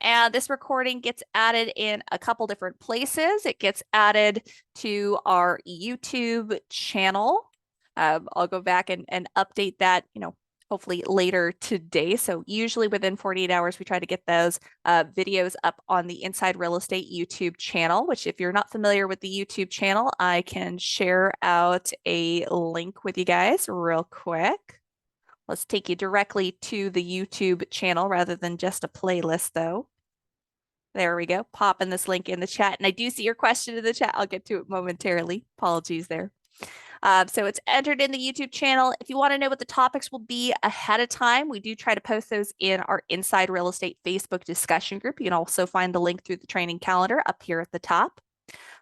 And this recording gets added in a couple different places. It gets added to our YouTube channel. I'll go back and update that, hopefully later today. So usually within 48 hours, we try to get those videos up on the Inside Real Estate YouTube channel, which if you're not familiar with the YouTube channel, I can share out a link with you guys real quick. Let's take you directly to the YouTube channel rather than just a playlist though. There we go. Popping this link in the chat. And I do see your question in the chat. I'll get to it momentarily. Apologies there. So it's entered in the YouTube channel. If you want to know what the topics will be ahead of time, we do try to post those in our Inside Real Estate Facebook discussion group. You can also find the link through the training calendar up here at the top.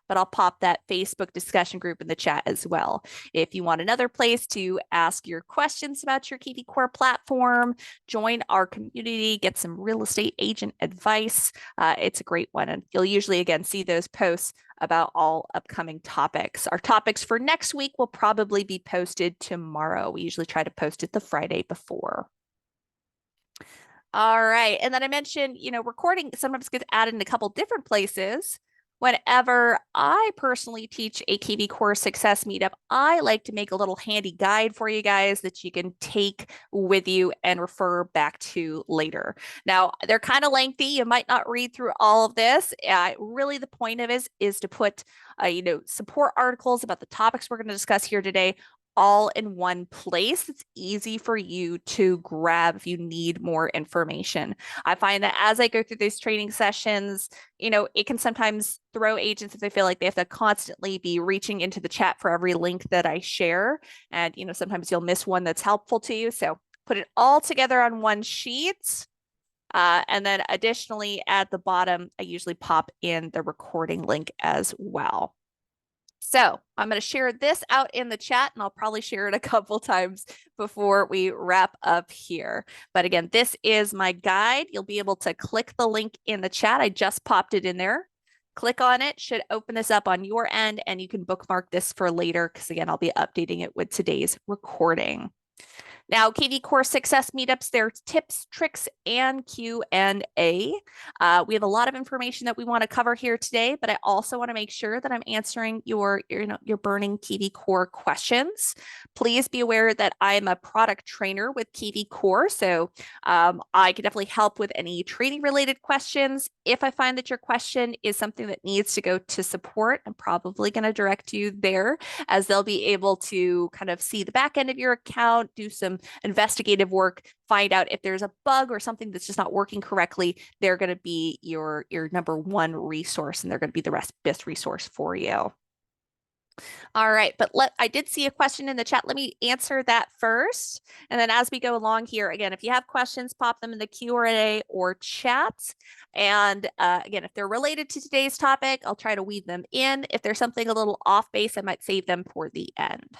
But I'll pop that Facebook discussion group in the chat as well. If you want another place to ask your questions about your kvCORE platform, join our community, get some real estate agent advice. It's a great one. And you'll usually, again, see those posts about all upcoming topics. Our topics for next week will probably be posted tomorrow. We usually try to post it the Friday before. All right. And then I mentioned, recording sometimes gets added in a couple different places. Whenever I personally teach a kvCORE Success Meetup, I like to make a little handy guide for you guys that you can take with you and refer back to later. Now, they're kind of lengthy. You might not read through all of this. Really, the point of it is to put, support articles about the topics we're going to discuss here today all in one place. It's easy for you to grab if you need more information. I find that as I go through these training sessions, it can sometimes throw agents if they feel like they have to constantly be reaching into the chat for every link that I share. And, sometimes you'll miss one that's helpful to you. So put it all together on one sheet. And then additionally, at the bottom, I usually pop in the recording link as well. So I'm going to share this out in the chat, and I'll probably share it a couple times before we wrap up here. But again, this is my guide. You'll be able to click the link in the chat. I just popped it in there. Click on it, should open this up on your end, and you can bookmark this for later because, again, I'll be updating it with today's recording. Now, kvCORE Success Meetups, there's tips, tricks, and Q&A. We have a lot of information that we want to cover here today, but I also want to make sure that I'm answering your burning kvCORE questions. Please be aware that I'm a product trainer with kvCORE, so I can definitely help with any training-related questions. If I find that your question is something that needs to go to support, I'm probably going to direct you there, as they'll be able to kind of see the back end of your account, do some investigative work, find out if there's a bug or something that's just not working correctly. They're going to be your number one resource, and they're going to be the best resource for you. All right, but I did see a question in the chat. Let me answer that first. And then as we go along here, again, if you have questions, pop them in the Q&A or chat. And again, if they're related to today's topic, I'll try to weave them in. If there's something a little off base, I might save them for the end.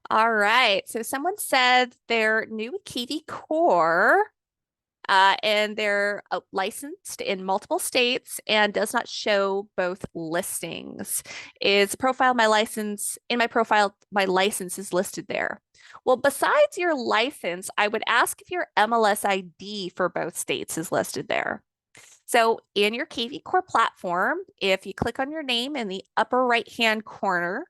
All right, so someone said they're new at kvCORE and they're licensed in multiple states and does not show both listings. Is profile my license, in my profile, my license is listed there. Well, besides your license, I would ask if your MLS ID for both states is listed there. So in your kvCORE platform, if you click on your name in the upper right-hand corner,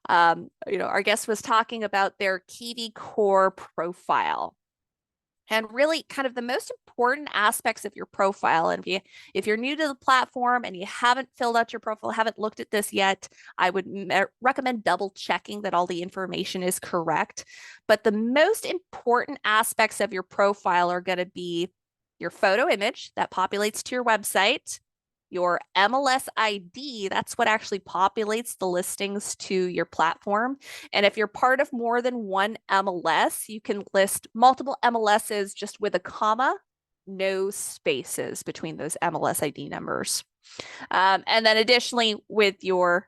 our guest was talking about their kvCORE profile. And really kind of the most important aspects of your profile. And if you're new to the platform and you haven't filled out your profile, haven't looked at this yet, I would recommend double checking that all the information is correct. But the most important aspects of your profile are going to be your photo image that populates to your website, your MLS ID, that's what actually populates the listings to your platform. And if you're part of more than one MLS, you can list multiple MLSs just with a comma, no spaces between those MLS ID numbers. And then additionally with your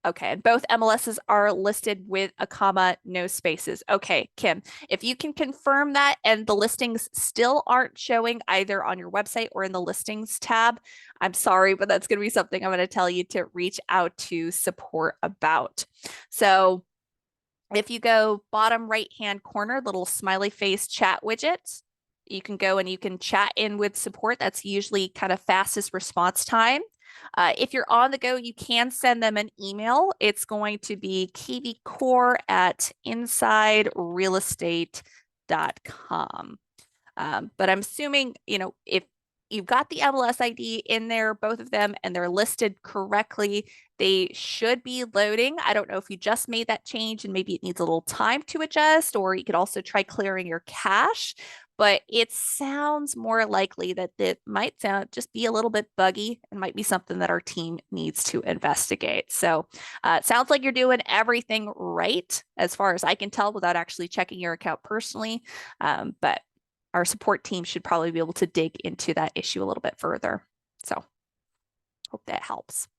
Okay, and both MLSs are listed with a comma, no spaces. Okay, Kim, if you can confirm that and the listings still aren't showing either on your website or in the listings tab, I'm sorry, but that's going to be something I'm going to tell you to reach out to support about. So if you go bottom right-hand corner, little smiley face chat widget, You can go and you can chat in with support. That's usually kind of fastest response time. If you're on the go, you can send them an email. It's going to be kvCORE at insiderealestate.com. But I'm assuming, if you've got the MLS ID in there, both of them, and they're listed correctly, they should be loading. I don't know if you just made that change and maybe it needs a little time to adjust, or you could also try clearing your cache. But it sounds more likely that it might just be a little bit buggy and might be something that our team needs to investigate. So it sounds like you're doing everything right as far as I can tell without actually checking your account personally. But our support team should probably be able to dig into that issue a little bit further. So hope that helps.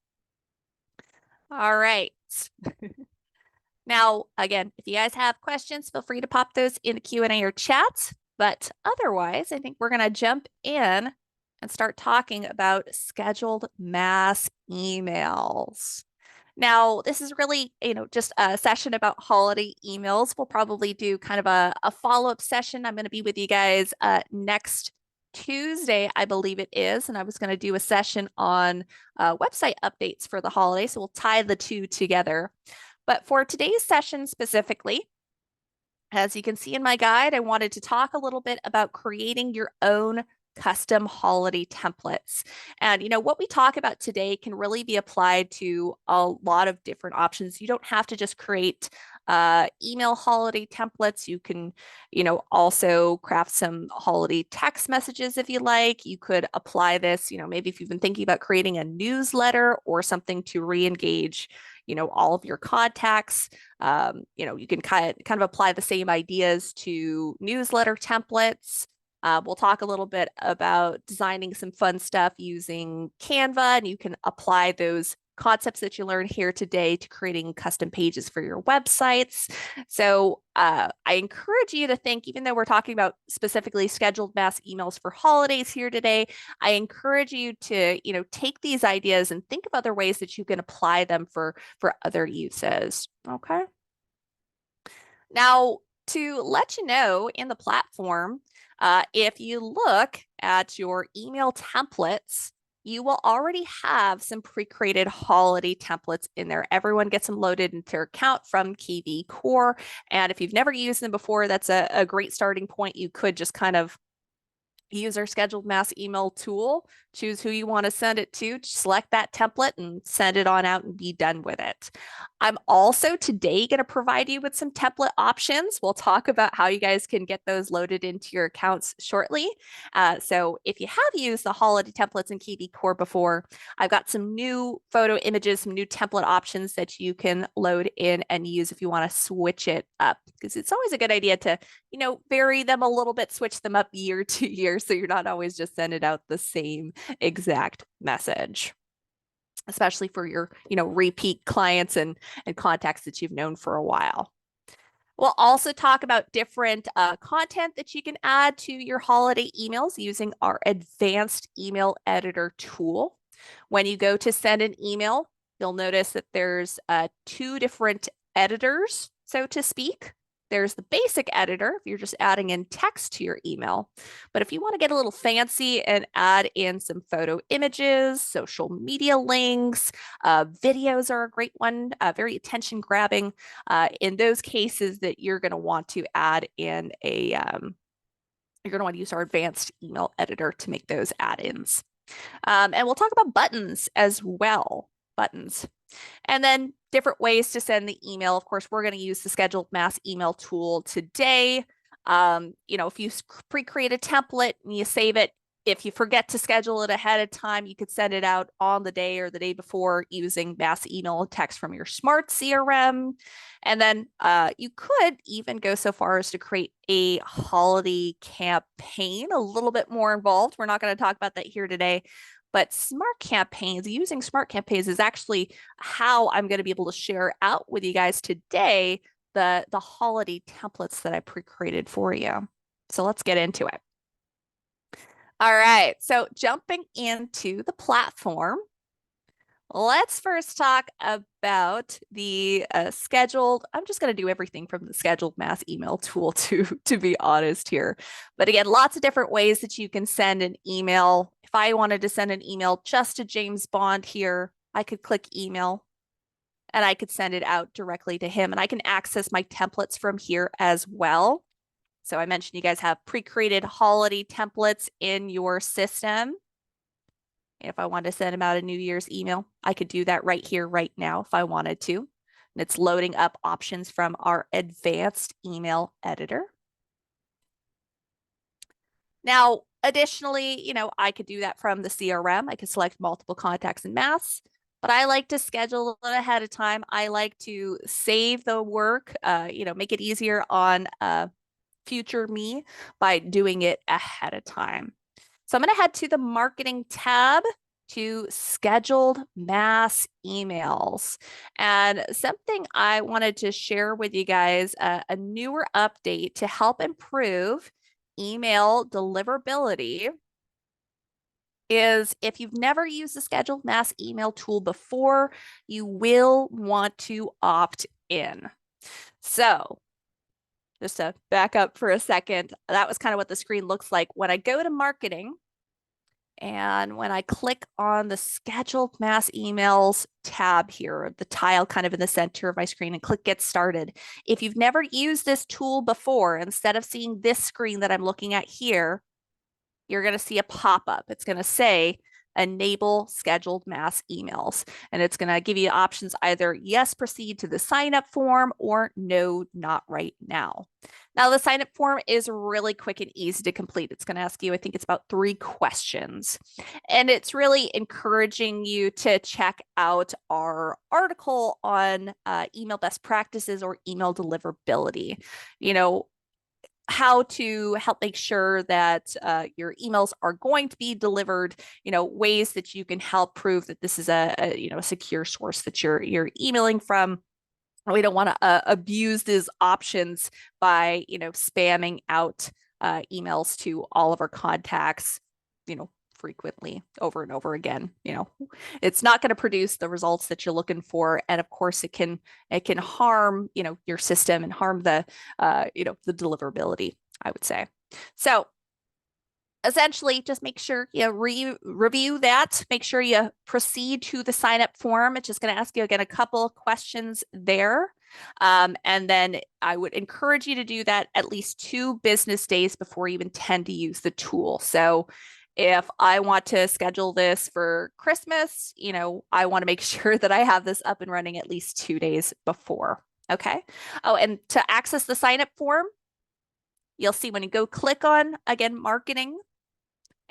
All right. Now, again, if you guys have questions, feel free to pop those in the Q&A or chat. But otherwise, I think we're going to jump in and start talking about scheduled mass emails. Now, this is really, just a session about holiday emails. We'll probably do kind of a follow-up session. I'm going to be with you guys next Tuesday, I believe it is. And I was going to do a session on website updates for the holiday. So we'll tie the two together. But for today's session specifically, as you can see in my guide, I wanted to talk a little bit about creating your own custom holiday templates. And what we talk about today can really be applied to a lot of different options. You don't have to just create email holiday templates. You can, also craft some holiday text messages if you like. You could apply this, maybe if you've been thinking about creating a newsletter or something to re-engage all of your contacts. You can kind of apply the same ideas to newsletter templates. We'll talk a little bit about designing some fun stuff using Canva, and you can apply those concepts that you learned here today to creating custom pages for your websites. So I encourage you to think, even though we're talking about specifically scheduled mass emails for holidays here today, I encourage you to, take these ideas and think of other ways that you can apply them for other uses. Okay. Now, to let you know in the platform, if you look at your email templates, you will already have some pre-created holiday templates in there. Everyone gets them loaded into their account from kvCORE. And if you've never used them before, that's a great starting point. You could just kind of use our scheduled mass email tool, choose who you want to send it to, select that template and send it on out and be done with it. I'm also today going to provide you with some template options. We'll talk about how you guys can get those loaded into your accounts shortly. So if you have used the holiday templates in kvCORE before, I've got some new photo images, some new template options that you can load in and use if you want to switch it up, because it's always a good idea to, vary them a little bit, switch them up year to year, so you're not always just sending out the same exact message, especially for your, repeat clients and contacts that you've known for a while. We'll also talk about different content that you can add to your holiday emails using our advanced email editor tool. When you go to send an email, you'll notice that there's two different editors, so to speak. There's the basic editor if you're just adding in text to your email. But if you want to get a little fancy and add in some photo images, social media links, videos are a great one, very attention grabbing. In those cases that you're going to want to add in you're going to want to use our advanced email editor to make those add-ins. And we'll talk about buttons as well, buttons. And then different ways to send the email. Of course, we're going to use the scheduled mass email tool today. If you pre-create a template and you save it, if you forget to schedule it ahead of time, you could send it out on the day or the day before using mass email text from your smart CRM. And then you could even go so far as to create a holiday campaign, a little bit more involved. We're not going to talk about that here today. But smart campaigns, using smart campaigns is actually how I'm going to be able to share out with you guys today the holiday templates that I pre-created for you. So let's get into it. All right, so jumping into the platform, Let's first talk about the scheduled. I'm just going to do everything from the scheduled mass email tool to be honest here. But again, lots of different ways that you can send an email. If I wanted to send an email just to James Bond here, I could click email and I could send it out directly to him. And I can access my templates from here as well. So I mentioned you guys have pre-created holiday templates in your system. If I wanted to send him out a New Year's email, I could do that right here, right now, if I wanted to. And it's loading up options from our advanced email editor. Now, additionally, I could do that from the CRM. I could select multiple contacts in mass, but I like to schedule it ahead of time. I like to save the work, make it easier on future me by doing it ahead of time. So I'm going to head to the marketing tab to scheduled mass emails. And something I wanted to share with you guys, a newer update to help improve email deliverability is if you've never used the scheduled mass email tool before, you will want to opt in. So just to back up for a second, that was kind of what the screen looks like. When I go to marketing and when I click on the scheduled mass emails tab here, the tile kind of in the center of my screen, and click get started. If you've never used this tool before, instead of seeing this screen that I'm looking at here, you're going to see a pop-up. It's going to say enable scheduled mass emails. And it's going to give you options either yes, proceed to the sign up form, or no, not right now. Now, the sign up form is really quick and easy to complete. It's going to ask you, I think it's about 3 questions. And it's really encouraging you to check out our article on email best practices or email deliverability. How to help make sure that your emails are going to be delivered, ways that you can help prove that this is a secure source that you're emailing from. We don't want to abuse these options by, spamming out emails to all of our contacts, frequently over and over again. It's not going to produce the results that you're looking for, and of course it can harm your system and harm the the deliverability, I would say. So essentially, just make sure you review that. Make sure you proceed to the sign up form. It's just going to ask you again a couple of questions there. And then I would encourage you to do that at least 2 business days before you intend to use the tool. So if I want to schedule this for Christmas, I want to make sure that I have this up and running at least 2 days before. Okay. Oh, and to access the sign up form, you'll see when you go click on, again, marketing,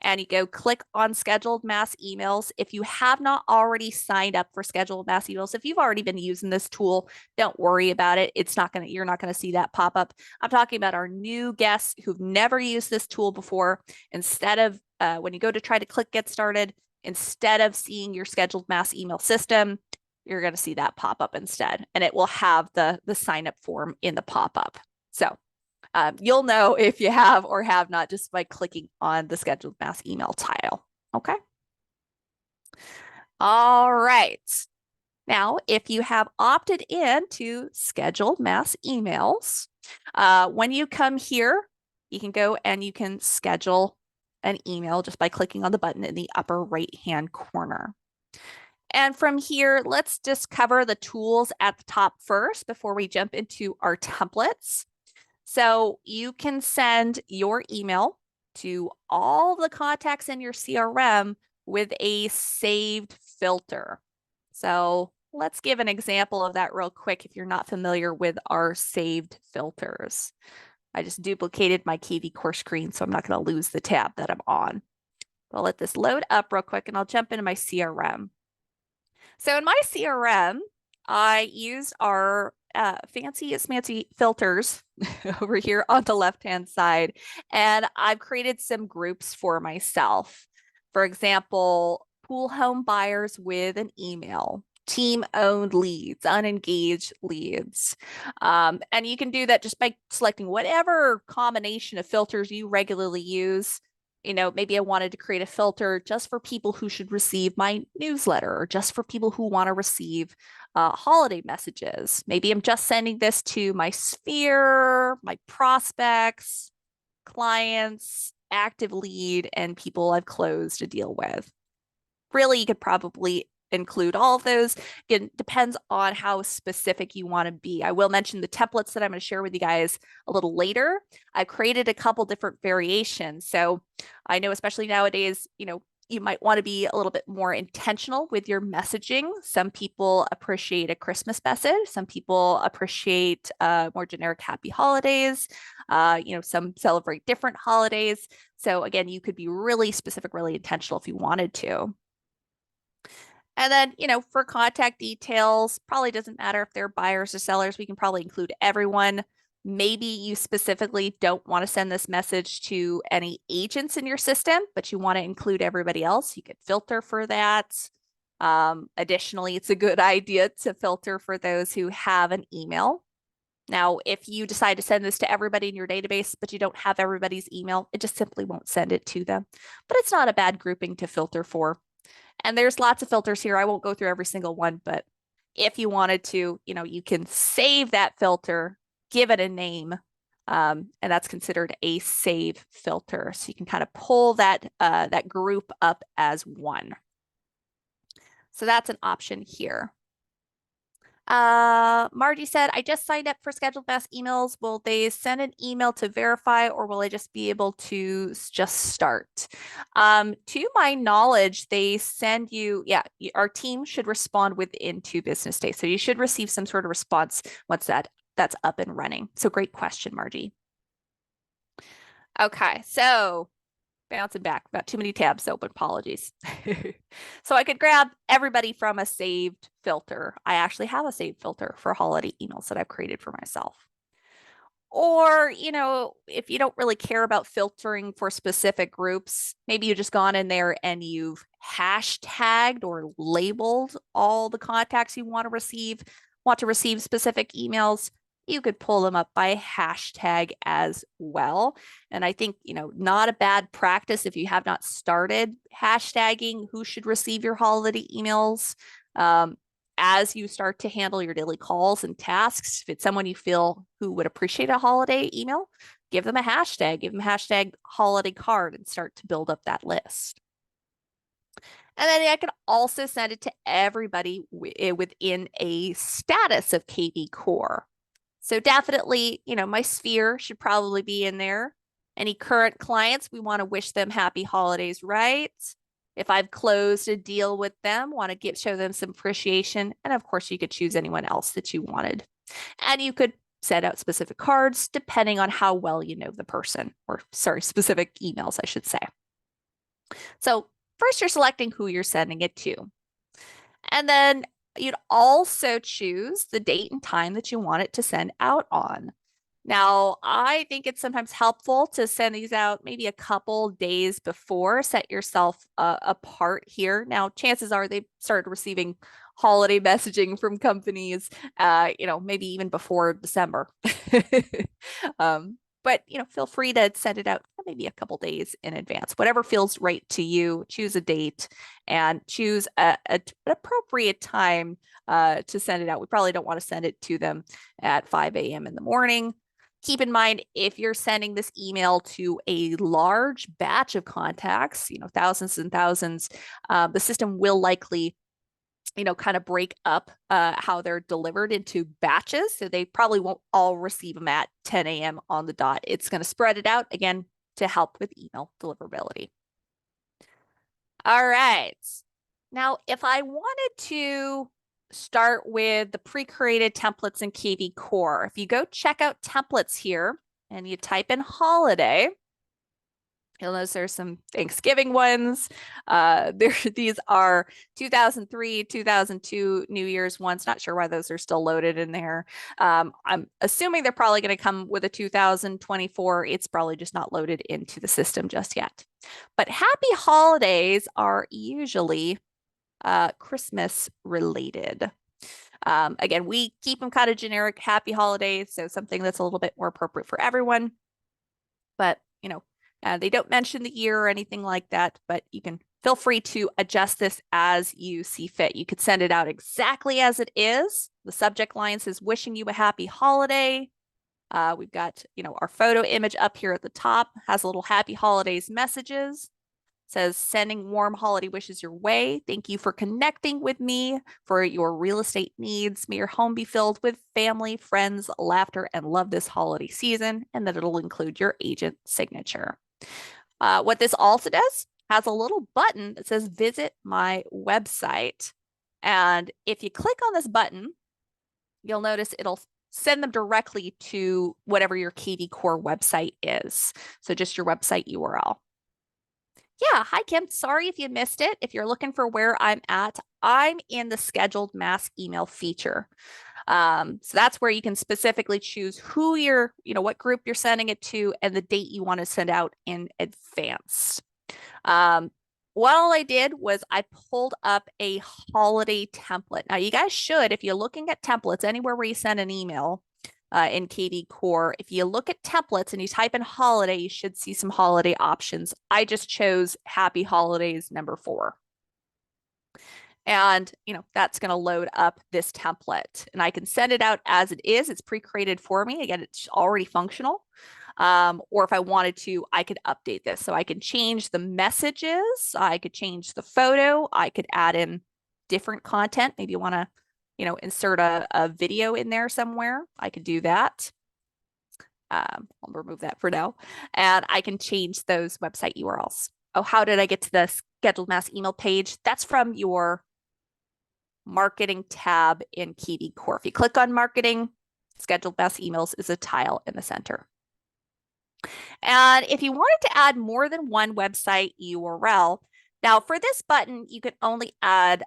and you go click on scheduled mass emails. If you have not already signed up for scheduled mass emails, if you've already been using this tool, don't worry about it. You're not going to see that pop up. I'm talking about our new guests who've never used this tool before. Instead of when you go to try to click get started, instead of seeing your scheduled mass email system, you're going to see that pop up instead, and it will have the sign up form in the pop up. So you'll know if you have or have not just by clicking on the scheduled mass email tile. Okay. All right. Now, if you have opted in to scheduled mass emails, when you come here, you can go and you can schedule an email just by clicking on the button in the upper right-hand corner. And from here, let's just cover the tools at the top first before we jump into our templates. So you can send your email to all the contacts in your CRM with a saved filter. So let's give an example of that real quick if you're not familiar with our saved filters. I just duplicated my kvCORE screen, so I'm not going to lose the tab that I'm on. I'll let this load up real quick and I'll jump into my CRM. So in my CRM, I use our fancy filters over here on the left-hand side, and I've created some groups for myself. For example, pool home buyers with an email, team-owned leads, unengaged leads. And you can do that just by selecting whatever combination of filters you regularly use. maybe I wanted to create a filter just for people who should receive my newsletter or just for people who want to receive holiday messages. Maybe I'm just sending this to my sphere, my prospects, clients, active lead, and people I've closed a deal with. Really, you could probably include all of those. Again, depends on how specific you want to be. I will mention the templates that I'm going to share with you guys a little later. I created a couple different variations. So I know, especially nowadays, you might want to be a little bit more intentional with your messaging. Some people appreciate a Christmas message. Some people appreciate more generic happy holidays. Some celebrate different holidays. So again, you could be really specific, really intentional if you wanted to. And then, for contact details, probably doesn't matter if they're buyers or sellers. We can probably include everyone. Maybe you specifically don't want to send this message to any agents in your system, but you want to include everybody else. You could filter for that. Additionally, it's a good idea to filter for those who have an email. Now, if you decide to send this to everybody in your database, but you don't have everybody's email, it just simply won't send it to them. But it's not a bad grouping to filter for. And there's lots of filters here. I won't go through every single one, but if you wanted to, you can save that filter, give it a name, and that's considered a save filter. So you can kind of pull that group up as one. So that's an option here. Margie said, I just signed up for scheduled mass emails. Will they send an email to verify, or will I just be able to just start? To my knowledge, they send you, our team should respond within 2 business days. So you should receive some sort of response once that's up and running. So great question, Margie. Okay, so bouncing back, about too many tabs open, apologies. So I could grab everybody from a saved filter. I actually have a saved filter for holiday emails that I've created for myself. Or, if you don't really care about filtering for specific groups, maybe you've just gone in there and you've hashtagged or labeled all the contacts you want to receive specific emails. You could pull them up by hashtag as well. And I think, not a bad practice if you have not started hashtagging who should receive your holiday emails. As you start to handle your daily calls and tasks, if it's someone you feel who would appreciate a holiday email, give them a hashtag, give them hashtag holiday card and start to build up that list. And then I can also send it to everybody within a status of kvCORE. So definitely, my sphere should probably be in there. Any current clients, we want to wish them happy holidays, right? If I've closed a deal with them, want to show them some appreciation. And of course, you could choose anyone else that you wanted. And you could send out specific cards depending on how well you know the person, or specific emails, I should say. So first, you're selecting who you're sending it to. And then you'd also choose the date and time that you want it to send out on. Now, I think it's sometimes helpful to send these out maybe a couple days before. Set yourself apart here. Now, chances are they've started receiving holiday messaging from companies, maybe even before December. But feel free to send it out maybe a couple days in advance. Whatever feels right to you, choose a date and choose an appropriate time to send it out. We probably don't want to send it to them at 5 a.m. in the morning. Keep in mind, if you're sending this email to a large batch of contacts, thousands and thousands, the system will likely kind of break up how they're delivered into batches. So they probably won't all receive them at 10 a.m. on the dot. It's going to spread it out again to help with email deliverability. All right. Now, if I wanted to start with the pre-created templates in kvCORE, if you go check out templates here and you type in holiday, you'll notice there's some Thanksgiving ones. These are 2003, 2002 New Year's ones. Not sure why those are still loaded in there. I'm assuming they're probably going to come with a 2024. It's probably just not loaded into the system just yet. But happy holidays are usually Christmas related. Again, we keep them kind of generic, happy holidays, so something that's a little bit more appropriate for everyone. But They don't mention the year or anything like that, but you can feel free to adjust this as you see fit. You could send it out exactly as it is. The subject line says, wishing you a happy holiday. We've got, our photo image up here at the top, has a little happy holidays messages. Says, sending warm holiday wishes your way. Thank you for connecting with me for your real estate needs. May your home be filled with family, friends, laughter, and love this holiday season. And that it'll include your agent signature. What this also does, has a little button that says visit my website. And if you click on this button, you'll notice it'll send them directly to whatever your kvCORE website is. So just your website URL. Yeah, hi Kim. Sorry if you missed it. If you're looking for where I'm at, I'm in the scheduled mass email feature. So that's where you can specifically choose who you're, what group you're sending it to and the date you want to send out in advance. What all I did was I pulled up a holiday template. Now you guys should, if you're looking at templates anywhere where you send an email, in kvCORE. If you look at templates and you type in holiday, you should see some holiday options. I just chose Happy Holidays number 4. And, that's going to load up this template. And I can send it out as it is. It's pre-created for me. Again, it's already functional. Or if I wanted to, I could update this. So I can change the messages. I could change the photo. I could add in different content. Maybe you want to insert a video in there somewhere. I could do that. I'll remove that for now. And I can change those website URLs. Oh, how did I get to the scheduled mass email page? That's from your marketing tab in kvCORE. If you click on marketing, scheduled mass emails is a tile in the center. And if you wanted to add more than one website URL, now for this button, you can only add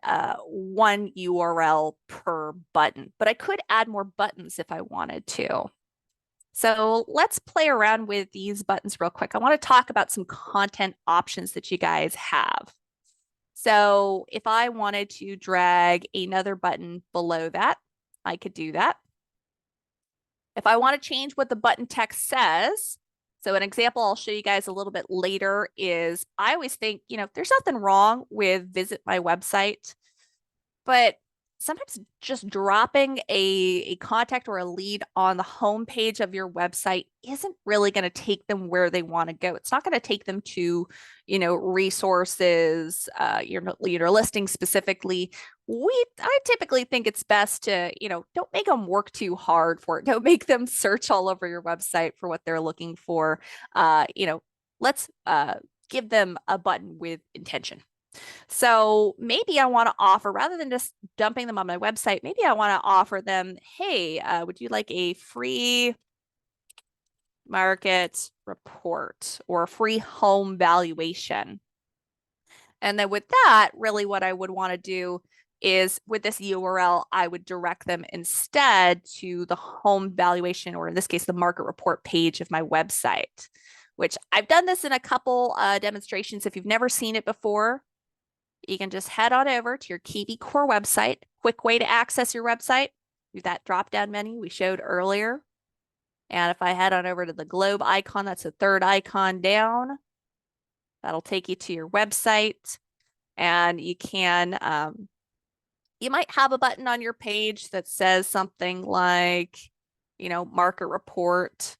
one URL per button, but I could add more buttons if I wanted to. So let's play around with these buttons real quick. I want to talk about some content options that you guys have. So if I wanted to drag another button below that, I could do that. If I want to change what the button text says, so an example I'll show you guys a little bit later is I always think, there's nothing wrong with visit my website, but sometimes just dropping a contact or a lead on the home page of your website isn't really going to take them where they want to go. It's not going to take them to, resources, your listing specifically. I typically think it's best to, don't make them work too hard for it. Don't make them search all over your website for what they're looking for. Let's give them a button with intention. So maybe I want to offer, rather than just dumping them on my website, maybe I want to offer them, hey, would you like a free market report or a free home valuation? And then with that, really what I would want to do is with this URL, I would direct them instead to the home valuation, or in this case, the market report page of my website, which I've done this in a couple demonstrations. If you've never seen it before, you can just head on over to your kvCORE website. Quick way to access your website, use that drop-down menu we showed earlier. And if I head on over to the globe icon, that's the third icon down, that'll take you to your website. And you can, you might have a button on your page that says something like, market report.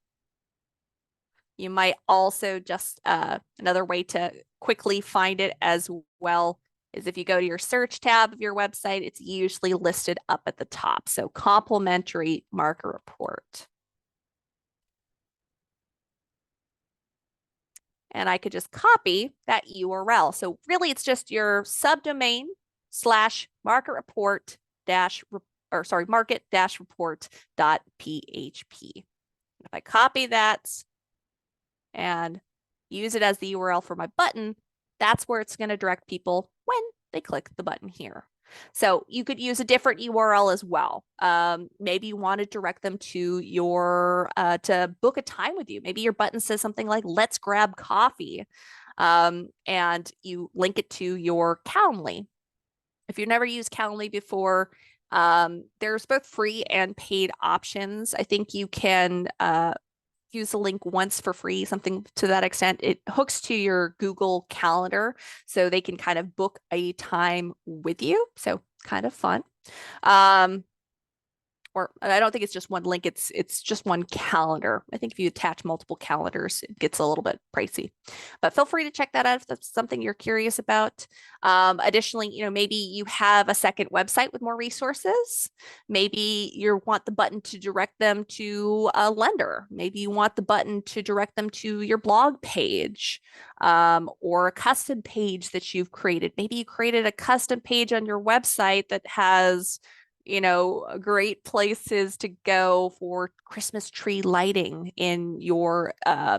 You might also just, another way to quickly find it as well is if you go to your search tab of your website, it's usually listed up at the top. So complimentary market report. And I could just copy that URL. So really it's just your subdomain / market report market report.php. If I copy that and use it as the URL for my button, that's where it's going to direct people when they click the button here. So you could use a different URL as well. Maybe you want to direct them to your to book a time with you. Maybe your button says something like "Let's grab coffee," and you link it to your Calendly. If you've never used Calendly before, there's both free and paid options. I think you can use the link once for free, something to that extent. It hooks to your Google Calendar so they can kind of book a time with you. So kind of fun. Or I don't think it's just one link, it's just one calendar. I think if you attach multiple calendars, it gets a little bit pricey. But feel free to check that out if that's something you're curious about. Additionally, maybe you have a second website with more resources. Maybe you want the button to direct them to a lender. Maybe you want the button to direct them to your blog page, or a custom page that you've created. Maybe you created a custom page on your website that has great places to go for Christmas tree lighting in your,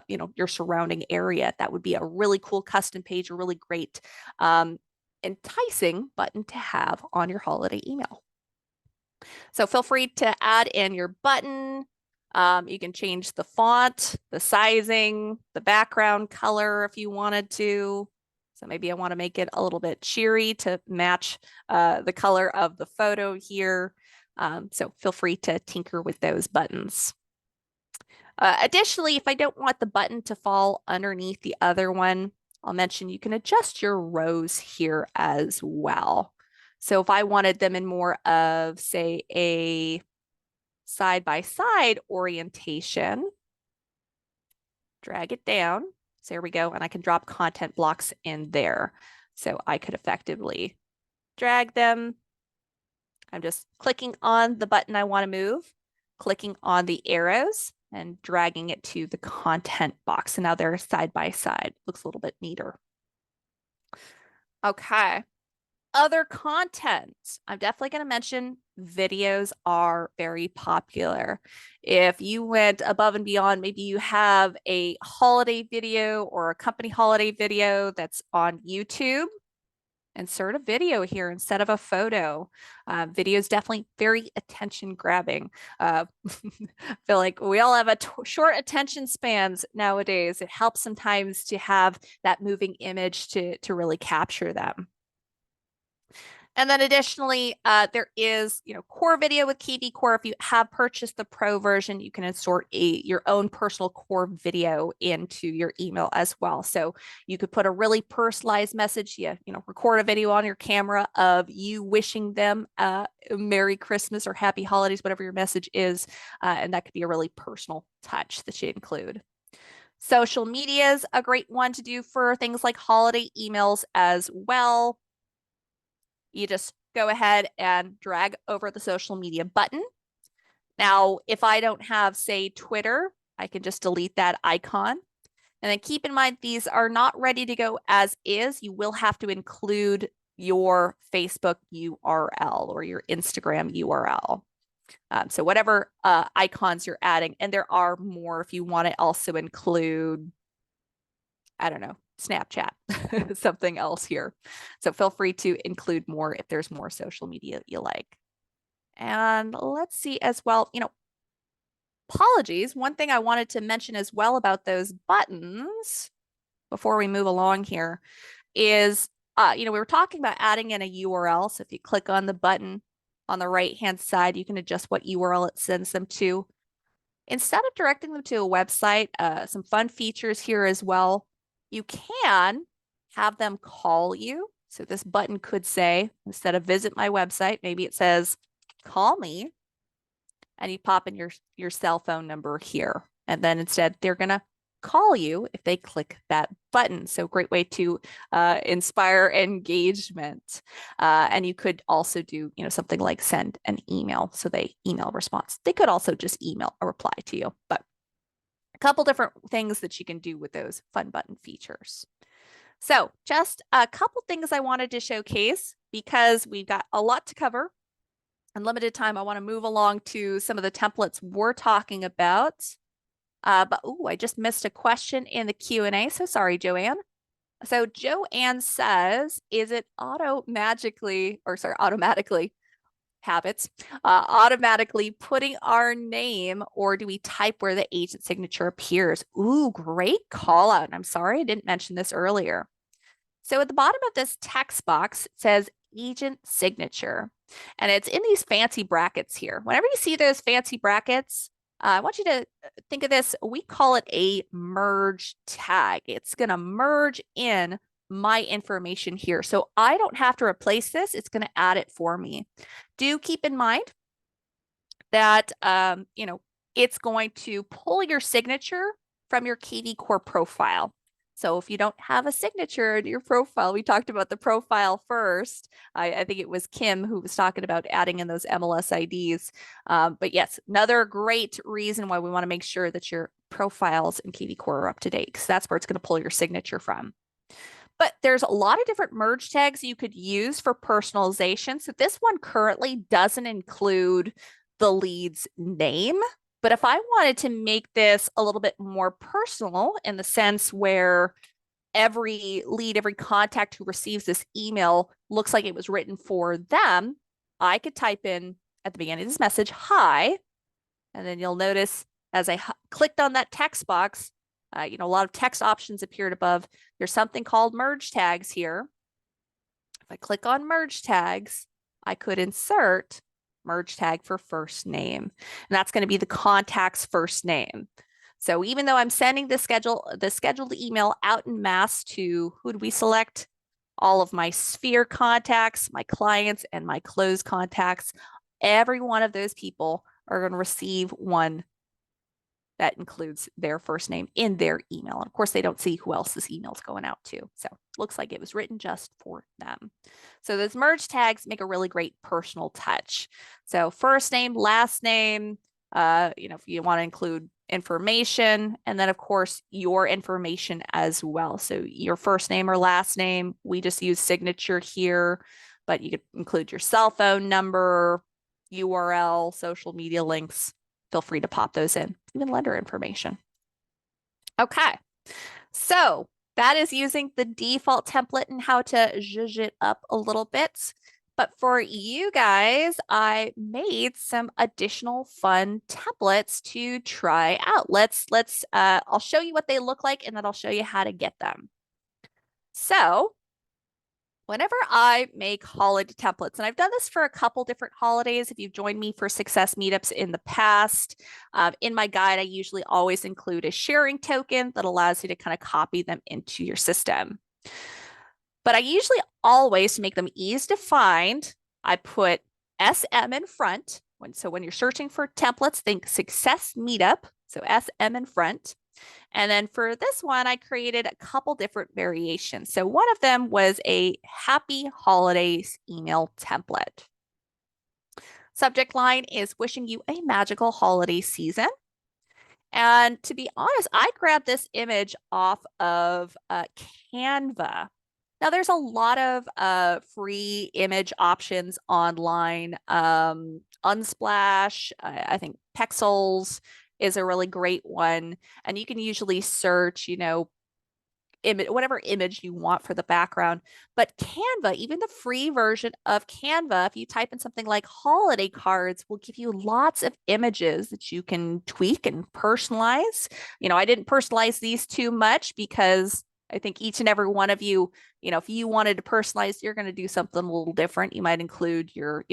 your surrounding area. That would be a really cool custom page, a really great, enticing button to have on your holiday email. So feel free to add in your button. You can change the font, the sizing, the background color if you wanted to. So maybe I want to make it a little bit cheery to match the color of the photo here. So feel free to tinker with those buttons. Additionally, if I don't want the button to fall underneath the other one, I'll mention you can adjust your rows here as well. So if I wanted them in more of, say, a side-by-side orientation, drag it down. So there we go. And I can drop content blocks in there. So I could effectively drag them. I'm just clicking on the button I want to move, clicking on the arrows and dragging it to the content box. And now they're side by side. Looks a little bit neater. Okay. Other content. I'm definitely going to mention videos are very popular. If you went above and beyond, maybe you have a holiday video or a company holiday video that's on YouTube, insert a video here instead of a photo. Video is definitely very attention grabbing. I feel like we all have short attention spans nowadays. It helps sometimes to have that moving image to really capture them. And then additionally, there is, core video with kvCORE. If you have purchased the pro version, you can insert your own personal core video into your email as well. So you could put a really personalized message, record a video on your camera of you wishing them Merry Christmas or Happy Holidays, whatever your message is. And that could be a really personal touch that you include. Social media is a great one to do for things like holiday emails as well. You just go ahead and drag over the social media button. Now, if I don't have, say, Twitter, I can just delete that icon. And then keep in mind, these are not ready to go as is. You will have to include your Facebook URL or your Instagram URL. So whatever icons you're adding, and there are more if you want to also include, I don't know, Snapchat, something else here. So feel free to include more if there's more social media you like. And let's see as well, apologies. One thing I wanted to mention as well about those buttons before we move along here is, we were talking about adding in a URL. So if you click on the button on the right-hand side, you can adjust what URL it sends them to. Instead of directing them to a website, some fun features here as well. You can have them call you. So this button could say, instead of visit my website, maybe it says, call me. And you pop in your cell phone number here. And then instead, they're going to call you if they click that button. So great way to inspire engagement. And you could also do, something like send an email. So they email response. They could also just email a reply to you. But a couple different things that you can do with those fun button features. So just a couple things I wanted to showcase because we've got a lot to cover. In limited time, I want to move along to some of the templates we're talking about. I just missed a question in the Q&A. So sorry, Joanne. So Joanne says, is it automatically automatically putting our name, or do we type where the agent signature appears? Ooh, great call out. I'm sorry I didn't mention this earlier. So at the bottom of this text box, it says agent signature, and it's in these fancy brackets here. Whenever you see those fancy brackets, I want you to think of this. We call it a merge tag. It's going to merge in my information here. So I don't have to replace this. It's going to add it for me. Do keep in mind that, it's going to pull your signature from your kvCORE profile. So if you don't have a signature in your profile, we talked about the profile first. I think it was Kim who was talking about adding in those MLS IDs. But yes, another great reason why we want to make sure that your profiles in kvCORE are up to date, because that's where it's going to pull your signature from. But there's a lot of different merge tags you could use for personalization. So this one currently doesn't include the lead's name. But if I wanted to make this a little bit more personal in the sense where every lead, every contact who receives this email looks like it was written for them, I could type in at the beginning of this message, hi. And then you'll notice as I clicked on that text box, a lot of text options appeared above. There's something called merge tags here. If I click on merge tags, I could insert merge tag for first name. And that's going to be the contact's first name. So even though I'm sending the scheduled email out en masse to, who do we select? All of my sphere contacts, my clients, and my closed contacts, every one of those people are going to receive one that includes their first name in their email. And of course, they don't see who else this email is going out to. So it looks like it was written just for them. So those merge tags make a really great personal touch. So first name, last name, if you want to include information, and then of course your information as well. So your first name or last name, we just use signature here, but you could include your cell phone number, URL, social media links. Feel free to pop those in, even lender information. Okay, so that is using the default template and how to zhuzh it up a little bit. But for you guys, I made some additional fun templates to try out. I'll show you what they look like, and then I'll show you how to get them. So whenever I make holiday templates, and I've done this for a couple different holidays, if you've joined me for Success Meetups in the past, in my guide, I usually always include a sharing token that allows you to kind of copy them into your system. But I usually always, to make them easy to find, I put SM in front. So when you're searching for templates, think Success Meetup, so SM in front. And then for this one, I created a couple different variations. So one of them was a happy holidays email template. Subject line is wishing you a magical holiday season. And to be honest, I grabbed this image off of Canva. Now, there's a lot of free image options online. Unsplash, I think Pexels is a really great one. And you can usually search, whatever image you want for the background. But Canva, even the free version of Canva, if you type in something like holiday cards, will give you lots of images that you can tweak and personalize. I didn't personalize these too much because I think each and every one of you, if you wanted to personalize, you're going to do something a little different. You might include your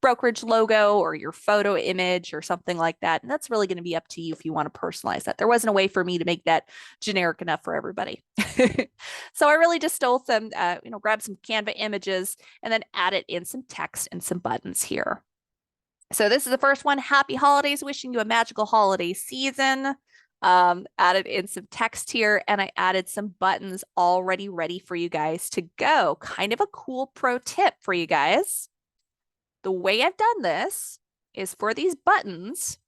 brokerage logo or your photo image or something like that. And that's really going to be up to you if you want to personalize that. There wasn't a way for me to make that generic enough for everybody. So I really just stole some, grabbed some Canva images and then added in some text and some buttons here. So this is the first one. Happy holidays, wishing you a magical holiday season. Added in some text here, and I added some buttons already ready for you guys to go. Kind of a cool pro tip for you guys. The way I've done this is for these buttons,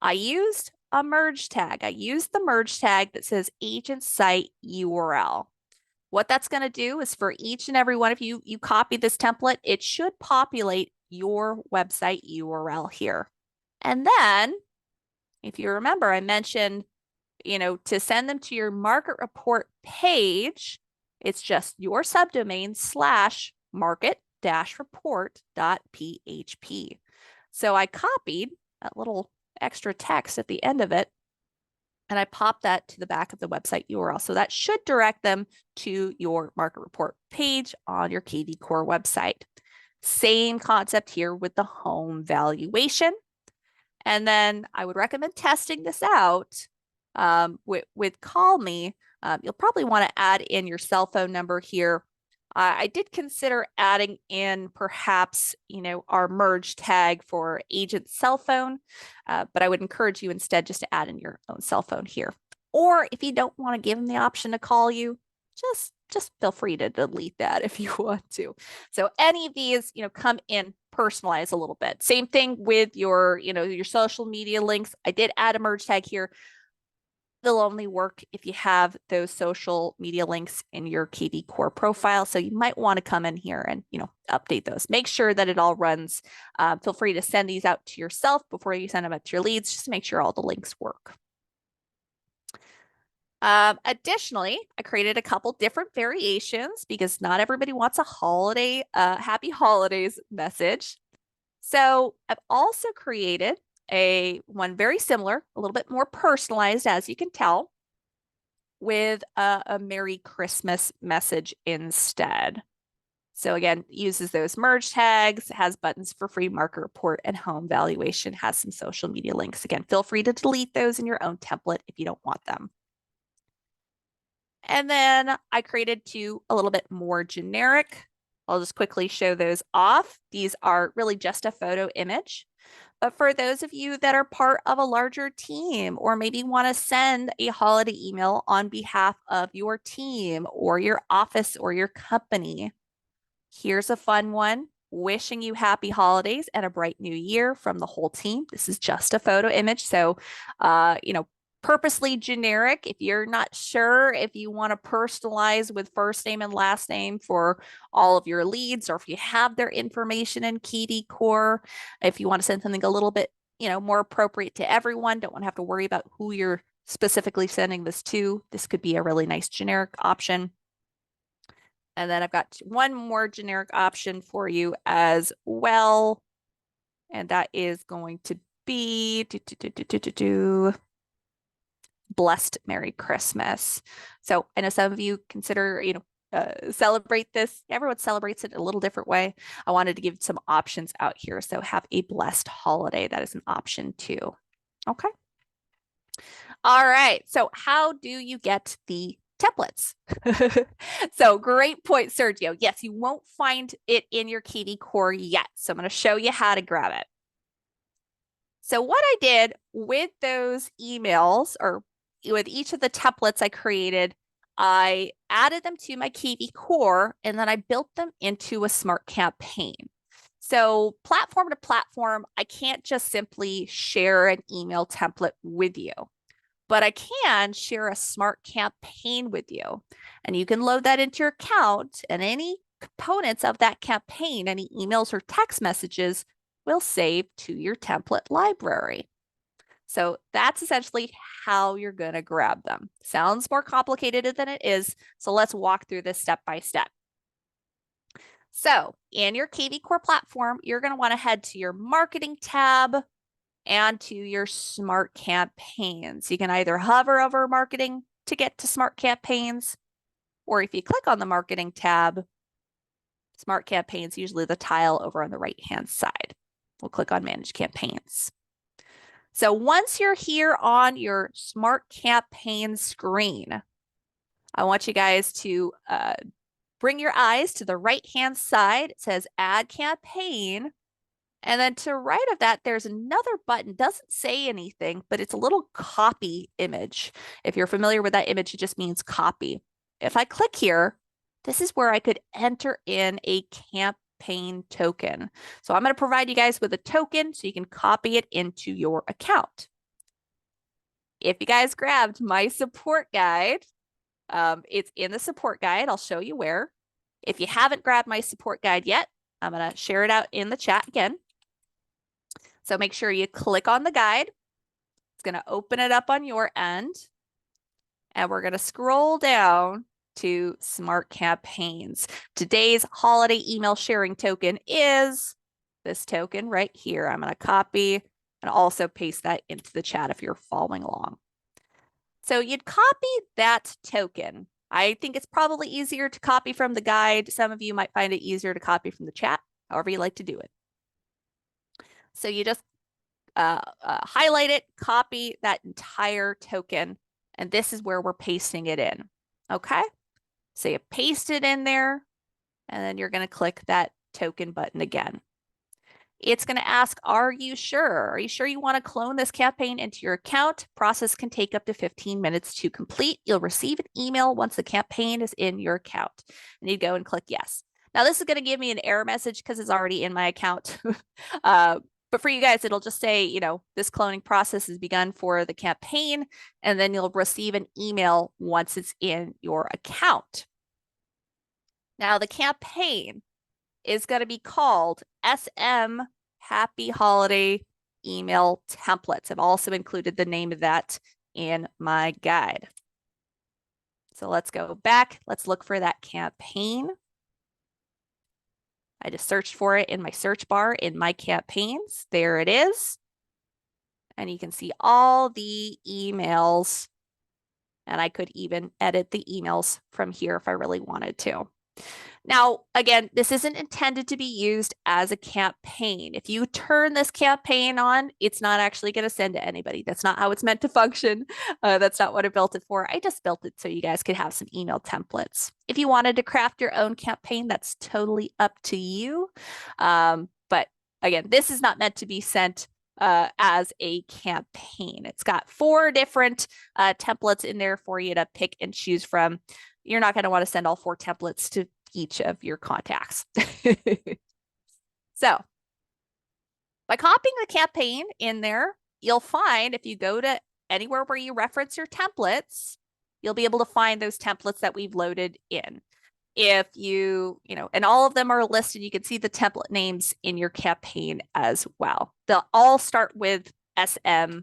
I used a merge tag. I used the merge tag that says agent site URL. What that's going to do is for each and every one of you, you copy this template, it should populate your website URL here. And then, if you remember, I mentioned, to send them to your market report page, it's just your subdomain / market-report.php. So I copied that little extra text at the end of it, and I popped that to the back of the website URL. So that should direct them to your market report page on your kvCORE website. Same concept here with the home valuation. And then I would recommend testing this out with Call Me. You'll probably want to add in your cell phone number here. I did consider adding in perhaps, our merge tag for agent's cell phone, but I would encourage you instead just to add in your own cell phone here. Or if you don't want to give them the option to call you, just feel free to delete that if you want to. So any of these, come in personalized a little bit. Same thing with your, your social media links. I did add a merge tag here. They'll only work if you have those social media links in your kvCORE profile. So you might want to come in here and, update those. Make sure that it all runs. Feel free to send these out to yourself before you send them out to your leads, just to make sure all the links work. Additionally, I created a couple different variations because not everybody wants a holiday, happy holidays message. So I've also created one very similar, a little bit more personalized, as you can tell, with a Merry Christmas message instead. So again, uses those merge tags, has buttons for free market report and home valuation, has some social media links. Again, feel free to delete those in your own template if you don't want them. And then I created two a little bit more generic. I'll just quickly show those off. These are really just a photo image. But for those of you that are part of a larger team, or maybe want to send a holiday email on behalf of your team or your office or your company, here's a fun one. Wishing you happy holidays and a bright new year from the whole team. This is just a photo image. So, purposely generic. If you're not sure if you want to personalize with first name and last name for all of your leads, or if you have their information in kvCORE, if you want to send something a little bit, more appropriate to everyone, don't want to have to worry about who you're specifically sending this to, this could be a really nice generic option. And then I've got one more generic option for you as well. And that is going to be blessed Merry Christmas. So I know some of you consider, celebrate this. Everyone celebrates it a little different way. I wanted to give some options out here. So have a blessed holiday. That is an option too. Okay. All right. So how do you get the templates? So great point, Sergio. Yes, you won't find it in your kvCORE yet. So I'm going to show you how to grab it. So what I did with those emails, or with each of the templates I created, I added them to my kvCORE and then I built them into a smart campaign. So platform to platform, I can't just simply share an email template with you, but I can share a smart campaign with you. And you can load that into your account, and any components of that campaign, any emails or text messages, will save to your template library. So that's essentially how you're going to grab them. Sounds more complicated than it is. So let's walk through this step by step. So in your kvCORE platform, you're going to want to head to your marketing tab and to your smart campaigns. You can either hover over marketing to get to smart campaigns, or if you click on the marketing tab, smart campaigns, usually the tile over on the right-hand side. We'll click on manage campaigns. So once you're here on your smart campaign screen, I want you guys to bring your eyes to the right-hand side. It says add campaign. And then to right of that, there's another button. Doesn't say anything, but it's a little copy image. If you're familiar with that image, it just means copy. If I click here, this is where I could enter in a campaign token. So I'm going to provide you guys with a token so you can copy it into your account. If you guys grabbed my support guide, it's in the support guide. I'll show you where. If you haven't grabbed my support guide yet, I'm going to share it out in the chat again. So make sure you click on the guide. It's going to open it up on your end. And we're going to scroll down to smart campaigns. Today's holiday email sharing token is this token right here. I'm going to copy and also paste that into the chat if you're following along. So you'd copy that token. I think it's probably easier to copy from the guide. Some of you might find it easier to copy from the chat, however you like to do it. So you just highlight it, copy that entire token, and this is where we're pasting it in. Okay, so you paste it in there, and then you're going to click that token button again. It's going to ask, are you sure? Are you sure you want to clone this campaign into your account? Process can take up to 15 minutes to complete. You'll receive an email once the campaign is in your account. And you go and click yes. Now, this is going to give me an error message because it's already in my account. But for you guys, it'll just say, you know, this cloning process has begun for the campaign, and then you'll receive an email once it's in your account. Now, the campaign is going to be called SM Happy Holiday Email Templates. I've also included the name of that in my guide. So let's go back. Let's look for that campaign. I just searched for it in my search bar in my campaigns. There it is. And you can see all the emails. And I could even edit the emails from here if I really wanted to. Now, again, this isn't intended to be used as a campaign. If you turn this campaign on, it's not actually going to send to anybody. That's not how it's meant to function. That's not what I built it for. I just built it so you guys could have some email templates. If you wanted to craft your own campaign, that's totally up to you. But again, this is not meant to be sent as a campaign. It's got 4 different templates in there for you to pick and choose from. You're not going to want to send all 4 templates to each of your contacts. So by copying the campaign in there, you'll find if you go to anywhere where you reference your templates, you'll be able to find those templates that we've loaded in. If you know, and all of them are listed, you can see the template names in your campaign as well. They'll all start with SM,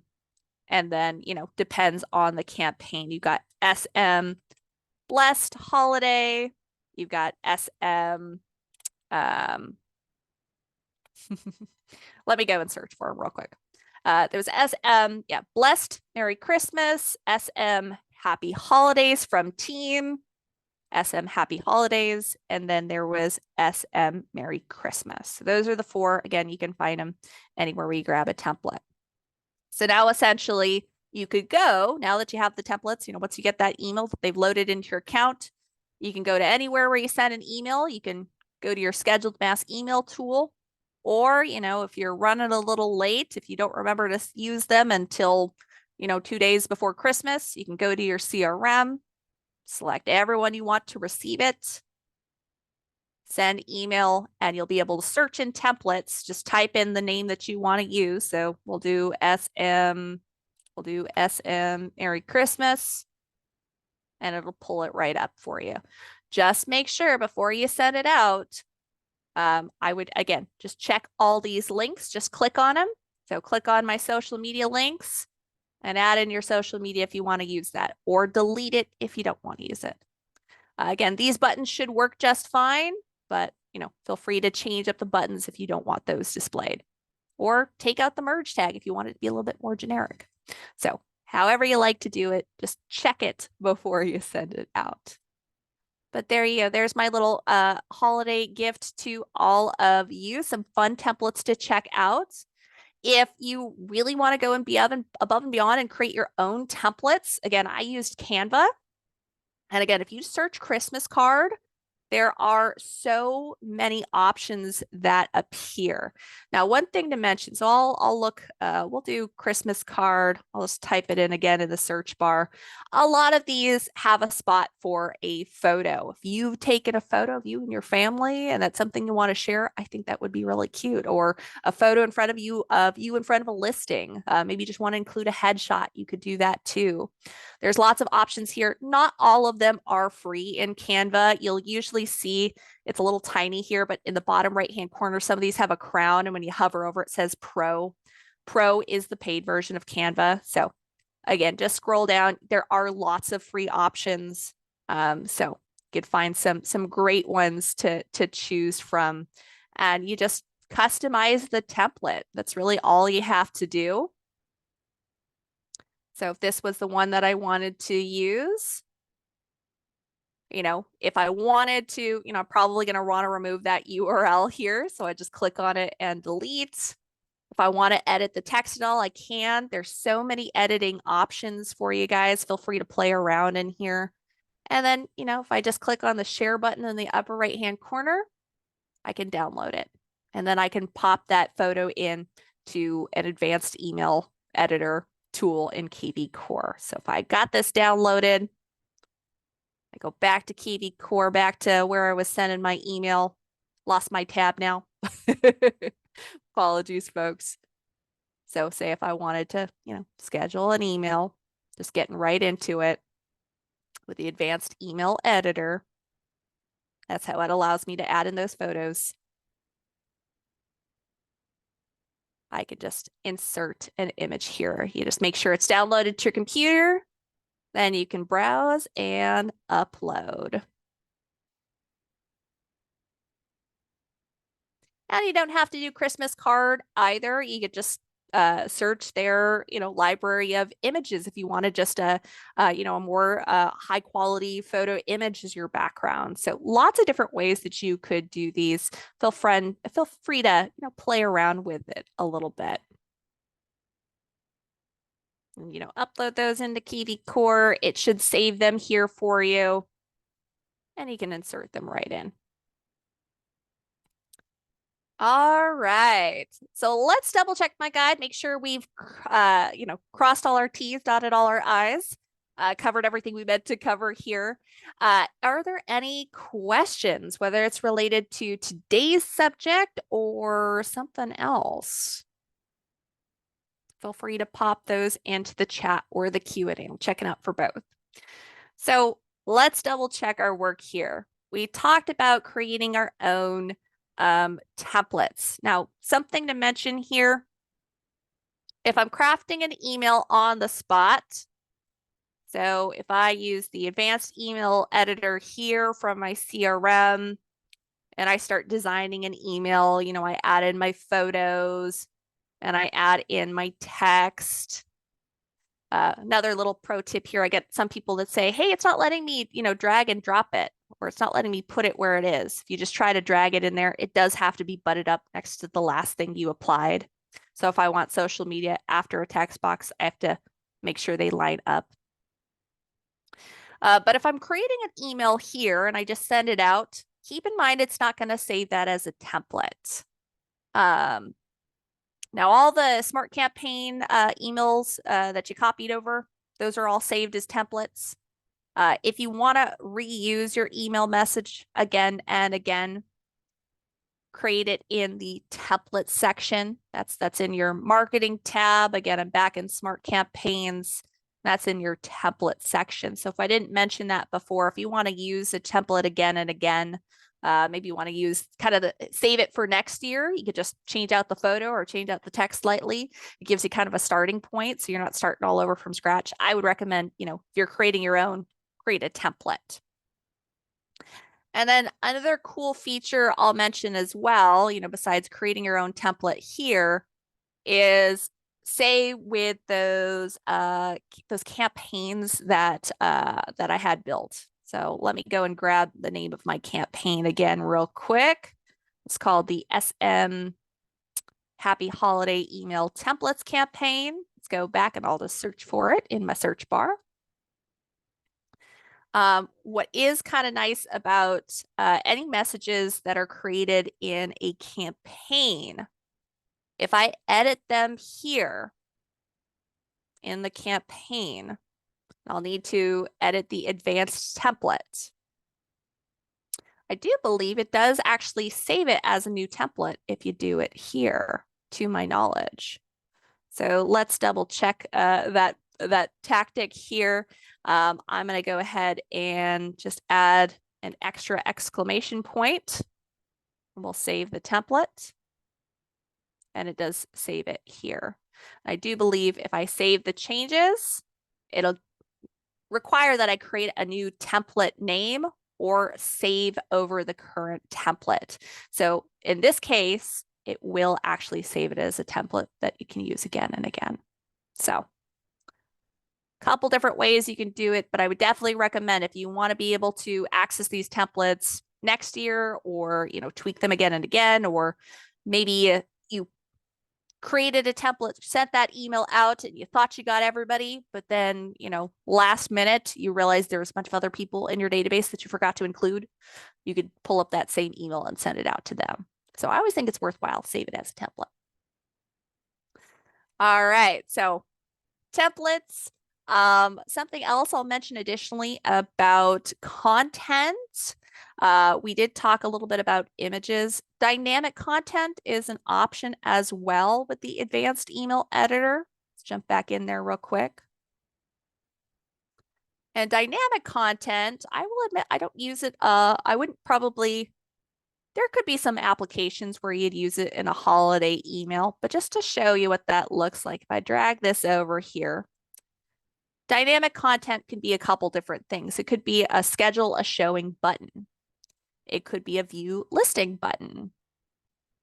and then, you know, depends on the campaign. You got SM Blessed Holiday. You've got SM. Let me go and search for them real quick. There was SM, yeah, Blessed Merry Christmas, SM Happy Holidays from Team, SM Happy Holidays, and then there was SM Merry Christmas. So those are the 4. Again, you can find them anywhere where you grab a template. So now essentially you could go, now that you have the templates, you know, once you get that email that they've loaded into your account, you can go to anywhere where you send an email. You can go to your scheduled mass email tool, or, you know, if you're running a little late, if you don't remember to use them until, you know, 2 days before Christmas, you can go to your CRM, select everyone you want to receive it, send email, and you'll be able to search in templates. Just type in the name that you want to use. So we'll do SM Merry Christmas, and it'll pull it right up for you. Just make sure before you send it out, I would, again, just check all these links, just click on them. So click on my social media links and add in your social media if you want to use that, or delete it if you don't want to use it. Again, these buttons should work just fine, but, you know, feel free to change up the buttons if you don't want those displayed, or take out the merge tag if you want it to be a little bit more generic. So however you like to do it, just check it before you send it out. But there you go. There's my little holiday gift to all of you. Some fun templates to check out. If you really want to go and be above and beyond and create your own templates, again, I used Canva. And again, if you search Christmas card, there are so many options that appear. Now, one thing to mention, so I'll look, we'll do Christmas card. I'll just type it in again in the search bar. A lot of these have a spot for a photo. If you've taken a photo of you and your family and that's something you want to share, I think that would be really cute. Or a photo in front of you in front of a listing. Maybe you just want to include a headshot. You could do that too. There's lots of options here. Not all of them are free in Canva. You'll usually see it's a little tiny here, but in the bottom right-hand corner, some of these have a crown, and when you hover over, it says Pro. Pro is the paid version of Canva. So again, just scroll down. There are lots of free options. So you could find some great ones to choose from, and you just customize the template. That's really all you have to do. So if this was the one that I wanted to use, you know, if I wanted to, you know, I'm probably going to want to remove that URL here. So I just click on it and delete. If I want to edit the text at all, I can. There's so many editing options for you guys. Feel free to play around in here. And then, if I just click on the share button in the upper right-hand corner, I can download it. And then I can pop that photo in to an advanced email editor tool in kvCORE. So if I got this downloaded, I go back to kvCORE, back to where I was sending my email. Lost my tab now. Apologies, folks. So say if I wanted to, schedule an email, just getting right into it with the advanced email editor. That's how it allows me to add in those photos. I could just insert an image here. You just make sure it's downloaded to your computer. Then you can browse and upload. And you don't have to do Christmas card either. You could just search their, library of images if you wanted just a more high quality photo image as your background. So lots of different ways that you could do these. Feel free to, play around with it a little bit. And, upload those into kvCORE. It should save them here for you. And you can insert them right in. All right. So let's double check my guide, make sure we've, crossed all our T's, dotted all our I's, covered everything we meant to cover here. Are there any questions, whether it's related to today's subject or something else? Feel free to pop those into the chat or the Q&A. I'm checking out for both. So let's double check our work here. We talked about creating our own templates. Now, something to mention here, if I'm crafting an email on the spot, so if I use the advanced email editor here from my CRM and I start designing an email, I add in my photos and I add in my text. Another little pro tip here, I get some people that say, hey, it's not letting me, drag and drop it, or it's not letting me put it where it is. If you just try to drag it in there, it does have to be butted up next to the last thing you applied. So if I want social media after a text box, I have to make sure they line up. But if I'm creating an email here and I just send it out, keep in mind it's not going to save that as a template. Now, all the Smart Campaign emails that you copied over, those are all saved as templates. If you want to reuse your email message again and again, create it in the template section. That's in your marketing tab. Again, I'm back in Smart Campaigns. That's in your template section. So if I didn't mention that before, if you want to use a template again and again, maybe you want to use save it for next year. You could just change out the photo or change out the text slightly. It gives you kind of a starting point, so you're not starting all over from scratch. I would recommend, if you're creating your own, create a template. And then another cool feature I'll mention as well, besides creating your own template here, is say with those campaigns that I had built. So let me go and grab the name of my campaign again real quick. It's called the SM Happy Holiday Email Templates campaign. Let's go back and I'll just search for it in my search bar. What is kind of nice about any messages that are created in a campaign, if I edit them here in the campaign, I'll need to edit the advanced template. I do believe it does actually save it as a new template if you do it here, to my knowledge. So let's double check that tactic here. I'm going to go ahead and just add an extra exclamation point. And we'll save the template. And it does save it here. I do believe if I save the changes, it'll require that I create a new template name or save over the current template. So in this case, it will actually save it as a template that you can use again and again. So a couple different ways you can do it, but I would definitely recommend if you want to be able to access these templates next year or, tweak them again and again, or maybe you created a template, sent that email out, and you thought you got everybody, but then, last minute, you realized there was a bunch of other people in your database that you forgot to include. You could pull up that same email and send it out to them. So I always think it's worthwhile, save it as a template. All right, so templates. Something else I'll mention additionally about content. We did talk a little bit about images. Dynamic content is an option as well with the advanced email editor. Let's jump back in there real quick. And dynamic content, I will admit I don't use it. I wouldn't probably, there could be some applications where you'd use it in a holiday email, but just to show you what that looks like, if I drag this over here, dynamic content can be a couple different things. It could be a schedule a showing button. It could be a view listing button.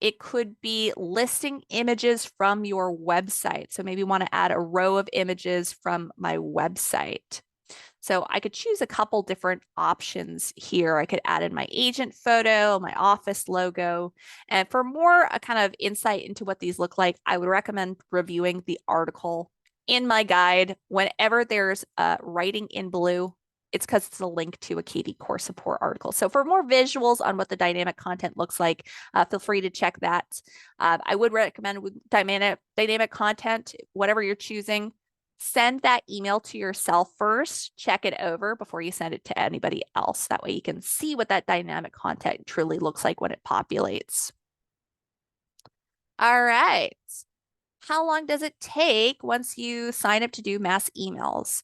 It could be listing images from your website. So maybe you want to add a row of images from my website. So I could choose a couple different options here. I could add in my agent photo, my office logo. And for more a kind of insight into what these look like, I would recommend reviewing the article in my guide. Whenever there's writing in blue, it's because it's a link to a kvCORE support article. So for more visuals on what the dynamic content looks like, feel free to check that. I would recommend with dynamic content, whatever you're choosing, send that email to yourself first, check it over before you send it to anybody else. That way you can see what that dynamic content truly looks like when it populates. All right. How long does it take once you sign up to do mass emails?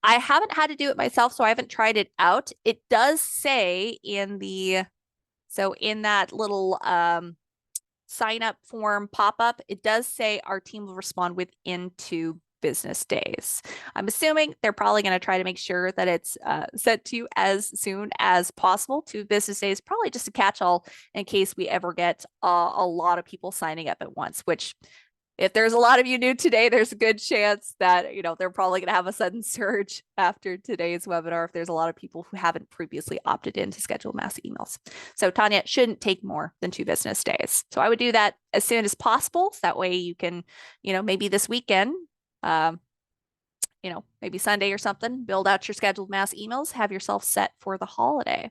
I haven't had to do it myself, so I haven't tried it out. It does say in that little sign up form pop-up, it does say our team will respond within 2 business days. I'm assuming they're probably going to try to make sure that it's sent to you as soon as possible. 2 business days, probably just a catch-all in case we ever get a lot of people signing up at once, which if there's a lot of you new today, there's a good chance that, they're probably going to have a sudden surge after today's webinar if there's a lot of people who haven't previously opted in to schedule mass emails. So Tanya, it shouldn't take more than 2 business days. So I would do that as soon as possible. So that way you can, maybe this weekend, maybe Sunday or something, build out your scheduled mass emails, have yourself set for the holiday.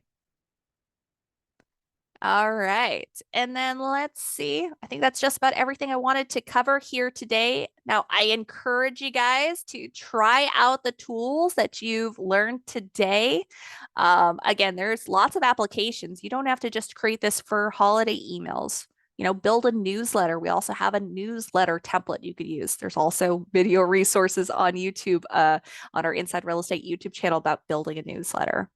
All right. And then let's see. I think that's just about everything I wanted to cover here today. Now, I encourage you guys to try out the tools that you've learned today. Again, there's lots of applications. You don't have to just create this for holiday emails. Build a newsletter. We also have a newsletter template you could use. There's also video resources on YouTube, on our Inside Real Estate YouTube channel about building a newsletter.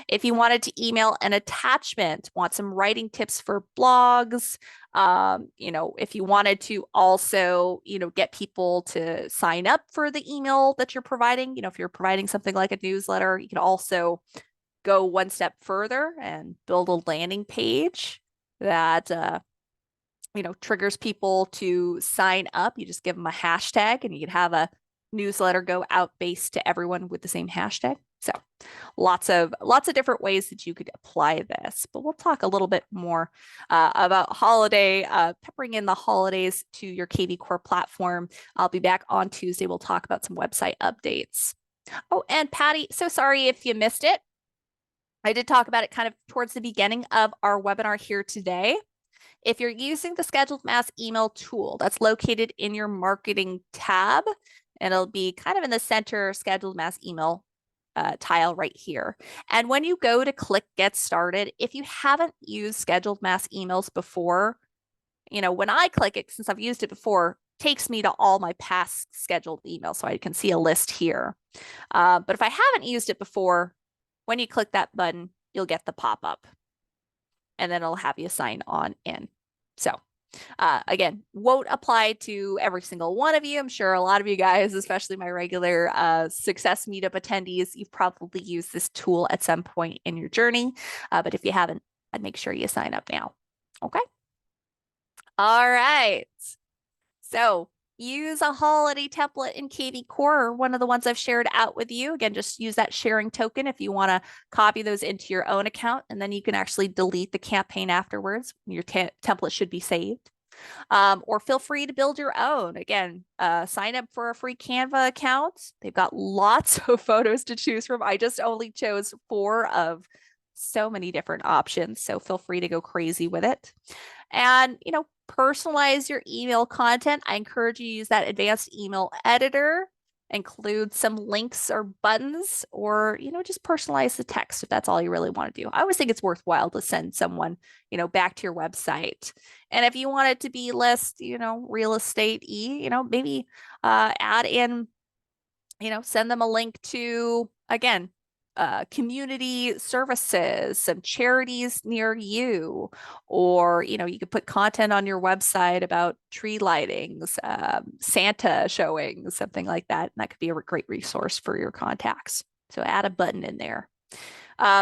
If you wanted to email an attachment, want some writing tips for blogs, if you wanted to also, get people to sign up for the email that you're providing, if you're providing something like a newsletter, you can also go one step further and build a landing page that, triggers people to sign up. You just give them a hashtag and you can have a newsletter go out based to everyone with the same hashtag. So lots of different ways that you could apply this, but we'll talk a little bit more about peppering in the holidays to your kvCORE platform. I'll be back on Tuesday. We'll talk about some website updates. Oh, and Patty, so sorry if you missed it. I did talk about it kind of towards the beginning of our webinar here today. If you're using the scheduled mass email tool, that's located in your marketing tab, and it'll be kind of in the center scheduled mass email tile right here. And when you go to click get started, if you haven't used scheduled mass emails before, when I click it, since I've used it before, it takes me to all my past scheduled emails. So I can see a list here. But if I haven't used it before, when you click that button, you'll get the pop-up. And then it'll have you sign on in. So again, won't apply to every single one of you. I'm sure a lot of you guys, especially my regular Success Meetup attendees, you've probably used this tool at some point in your journey. But if you haven't, I'd make sure you sign up now. Okay. All right. So use a holiday template in kvCORE, one of the ones I've shared out with you. Again, just use that sharing token if you want to copy those into your own account, and then you can actually delete the campaign afterwards. Your template should be saved. Or feel free to build your own. Again, sign up for a free Canva account. They've got lots of photos to choose from. I just only chose 4 of so many different options. So feel free to go crazy with it. And, personalize your email content. I encourage you to use that advanced email editor, include some links or buttons, or, just personalize the text if that's all you really want to do. I always think it's worthwhile to send someone, back to your website. And if you want it to be less, real estate-y, maybe add in, send them a link to, again, community services, some charities near you, or you could put content on your website about tree lightings, Santa showings, something like that. And that could be a great resource for your contacts. So add a button in there.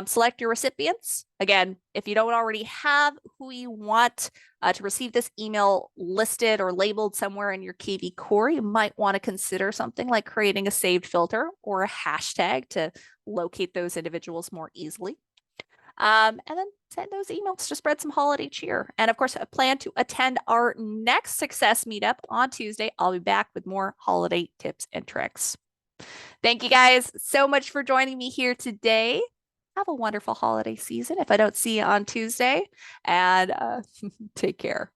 Select your recipients. Again, if you don't already have who you want to receive this email listed or labeled somewhere in your kvCORE, you might want to consider something like creating a saved filter or a hashtag to locate those individuals more easily. And then send those emails to spread some holiday cheer. And of course, I plan to attend our next Success Meetup on Tuesday. I'll be back with more holiday tips and tricks. Thank you guys so much for joining me here today. Have a wonderful holiday season if I don't see you on Tuesday, and take care.